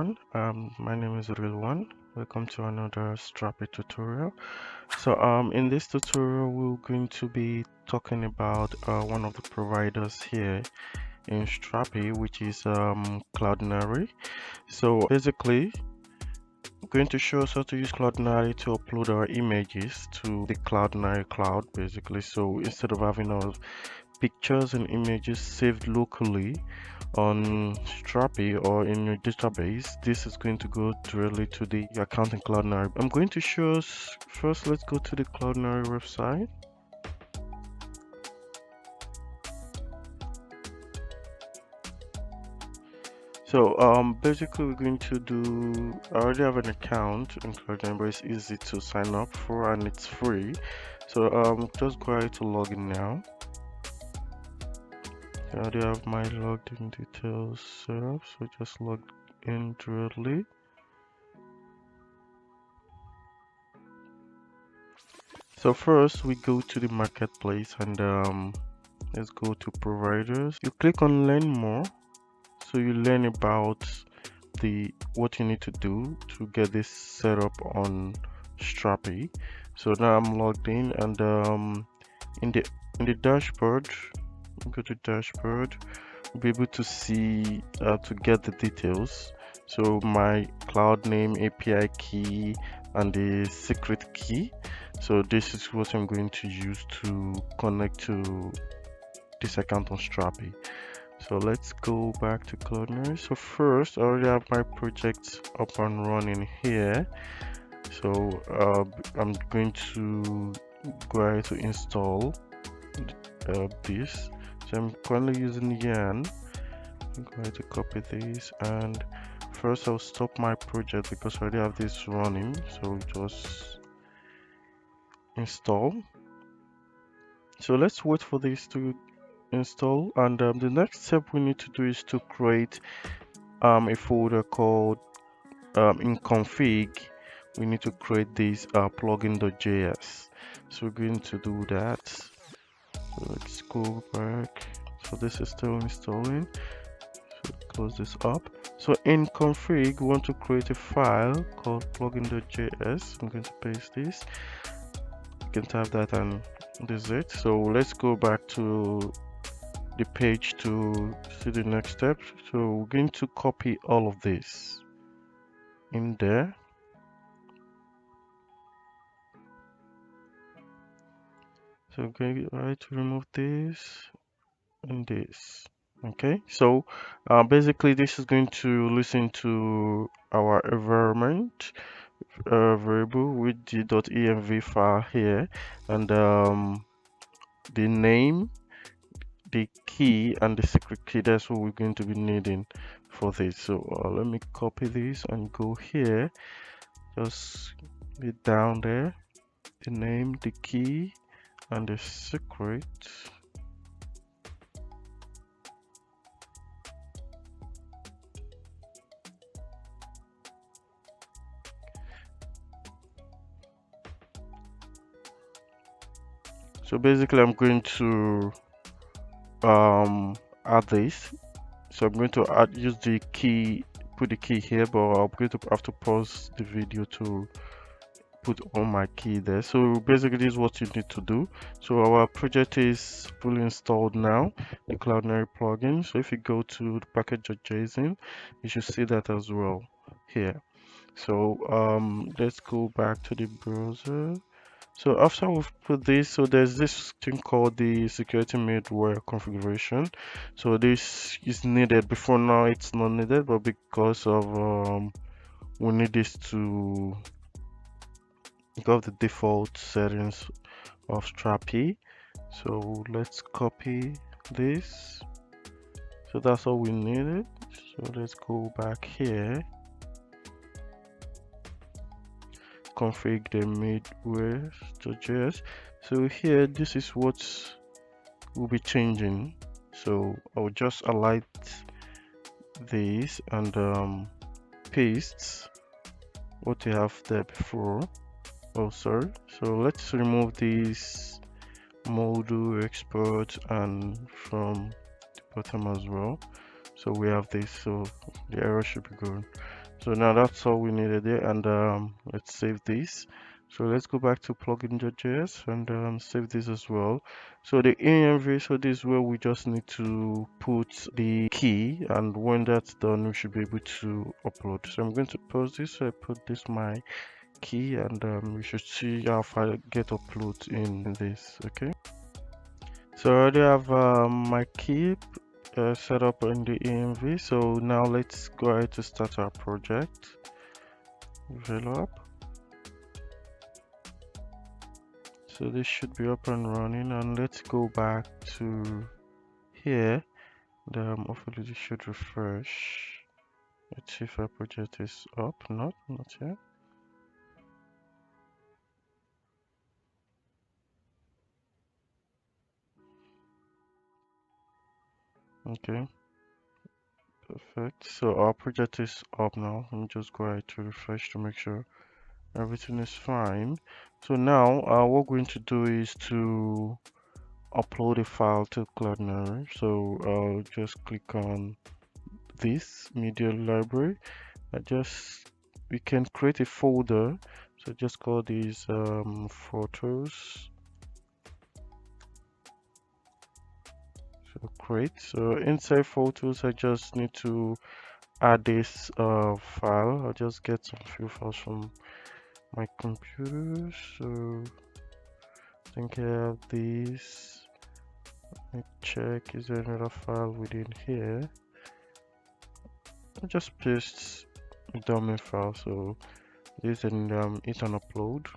everyone. My name is Real One. Welcome to another Strapi tutorial. So in this tutorial we're going to be talking about one of the providers here in Strapi, which is Cloudinary. So basically I'm going to show us how to use Cloudinary to upload our images to the Cloudinary cloud basically. So instead of having our pictures and images saved locally on Strapi or in your database, this is going to go directly to the account in Cloudinary. I'm going to show us first. Let's go to the Cloudinary website. So basically we're going to do, I already have an account in Cloudinary, but it's easy to sign up for and it's free. So just go ahead to log in now. I already have my logged in details set up, so just log in directly. So first we go to the marketplace and let's go to providers. You click on learn more, so you learn about what you need to do to get this set up on Strapi. So now I'm logged in and in the dashboard, go to dashboard, you'll be able to see to get the details. So my cloud name, API key, and the secret key. So this is what I'm going to use to connect to this account on Strapi. So let's go back to Cloudinary. So first, I already have my project up and running here. So I'm going to go ahead to install this. So I'm currently using Yarn. I'm going to copy this, and first I'll stop my project because I already have this running. So just install. So let's wait for this to install, and the next step we need to do is to create a folder called in config. We need to create this plugin.js. So we're going to do that. So let's go back. So this is still installing. So close this up. So in config, we want to create a file called plugin.js. I'm going to paste this. You can type that and this is it. So let's go back to the page to see the next step. So we're going to copy all of this in there. So okay, right, to remove this and this. Okay, so basically this is going to listen to our environment variable with the .env file here, and the name, the key, and the secret key. That's what we're going to be needing for this. So let me copy this and go here, just be down there, the name, the key, and the secret. So basically I'm going to add this. So I'm going to use the key, put the key here, but I'm going to have to pause the video to put all my key there. So basically this is what you need to do. So our project is fully installed now, the Cloudinary plugin. So if you go to the package.json, you should see that as well here. So let's go back to the browser. So after we've put this, so there's this thing called the security middleware configuration. So this is needed. Before now it's not needed, but because of we need this to go the default settings of Strapi. So let's copy this. So that's all we needed. So let's go back here, config the middleware.js. So here, this is what will be changing. So I'll just highlight this and paste what you have there before. Oh, sorry. So let's remove this module export and from the bottom as well. So we have this, so the error should be gone. So now that's all we needed there, and let's save this. So let's go back to plugin.js and save this as well. So the env, so this is where we just need to put the key, and when that's done we should be able to upload. So I'm going to pause this. So I put this my key, and we should see how far I get upload in this. Okay, so I already have my key set up in the env. So now let's go ahead to start our project. Develop. So this should be up and running, and let's go back to here. Hopefully this should refresh. Let's see if our project is up. Not yet. Okay, perfect. So our project is up now. Let me just go ahead to refresh to make sure everything is fine. So now what we're going to do is to upload a file to Cloudinary. So I'll just click on this media library. We can create a folder. So just call these photos. So create. So inside photos, I just need to add this file. I'll just get some few files from my computer. So I think I have this. Let me check, is there another file within here? I'll just paste a dummy file. So this and hit on upload.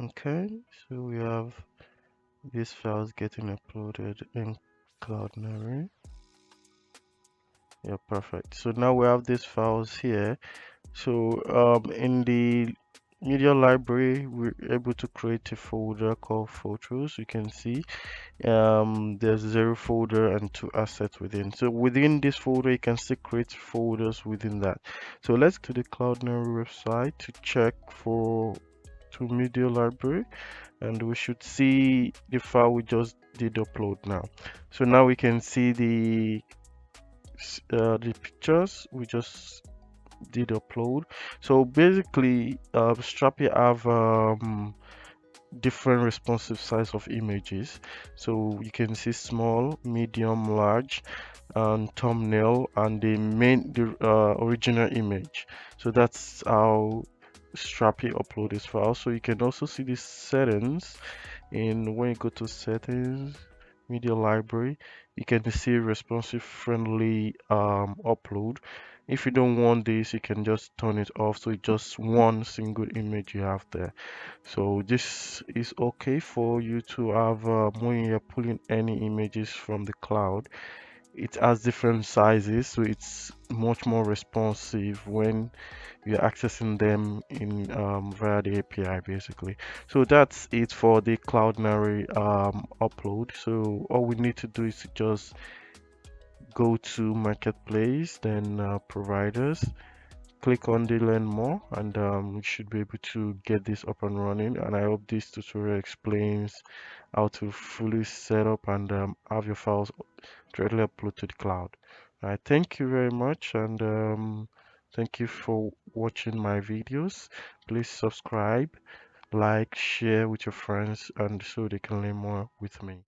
Okay, so we have these files getting uploaded in Cloudinary. Yeah, perfect. So now we have these files here. So in the media library, we're able to create a folder called photos. You can see there's 0 folder and 2 assets within. So within this folder, you can still create folders within that. So let's go to the Cloudinary website to check for to media library, and we should see the file we just did upload now. So now we can see the pictures we just did upload. So basically Strapi have different responsive size of images. So you can see small, medium, large, and thumbnail, and the original image. So that's how Strapi upload this file. So you can also see the settings in when you go to settings, media library, you can see responsive friendly upload. If you don't want this, you can just turn it off, so it's just one single image you have there. So this is okay for you to have when you're pulling any images from the cloud. It has different sizes, so it's much more responsive when you're accessing them in via the API basically. So that's it for the Cloudinary upload. So all we need to do is to just go to marketplace, then providers, click on the learn more, and you should be able to get this up and running. And I hope this tutorial explains how to fully set up and have your files directly upload to the cloud. Thank you very much, and thank you for watching my videos. Please subscribe, like, share with your friends, and so they can learn more with me.